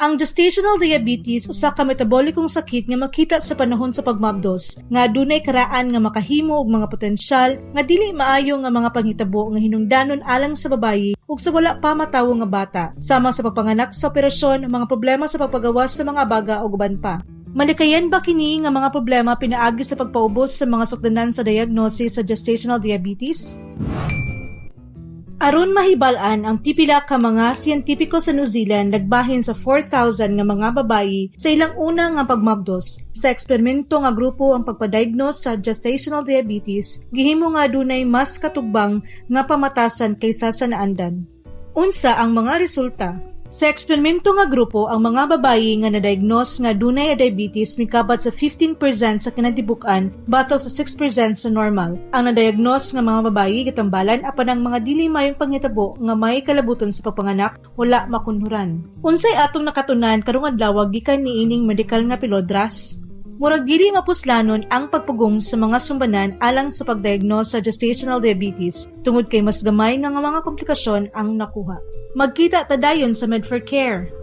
Ang gestational diabetes usa ka metabolikong sakit nga makita sa panahon sa pagmabdos nga adunay karaan nga makahimo og mga potensyal nga dili maayo nga mga panghitabo nga hinungdanon alang sa babayi ug sa wala pa matawo nga bata, sama sa pagpanganak sa operasyon, mga problema sa pagpagawas sa mga baga ug uban pa. Malikayan ba kini nga mga problema pinaagi sa pagpaubos sa mga sukdanan sa diagnosis sa gestational diabetes? Aron mahibal-an ang pipila ka mga siyentipiko sa New Zealand nagbahin sa 4,000 nga mga babayi sa ilang una nga pagmabdos. Sa eksperimento nga grupo ang pagpadiagnose sa gestational diabetes, gihimo nga dunay mas katugbang nga pamatasan kaysa sa naandan. Unsa ang mga resulta? Sa eksperimento nga grupo, ang mga babayi nga na-diagnose nga dunay diabetes mikabat sa 15% sa kinatibuk-an batok sa 6% sa normal. Ang na-diagnose nga mga babayi gitambalan apan ang mga dili mayong panghitabo nga may kalabutan sa pagpanganak wala makunhuran. Unsay atong nakatunan karong adlaw gikan niining medikal nga pilodras? Murag dili mapuslanon ang pagpugong sa mga sumbanan alang sa pagdiagnose sa gestational diabetes tungod kay mas gamay nga mga komplikasyon ang nakuha. Magkita ta dayon sa Med4Care.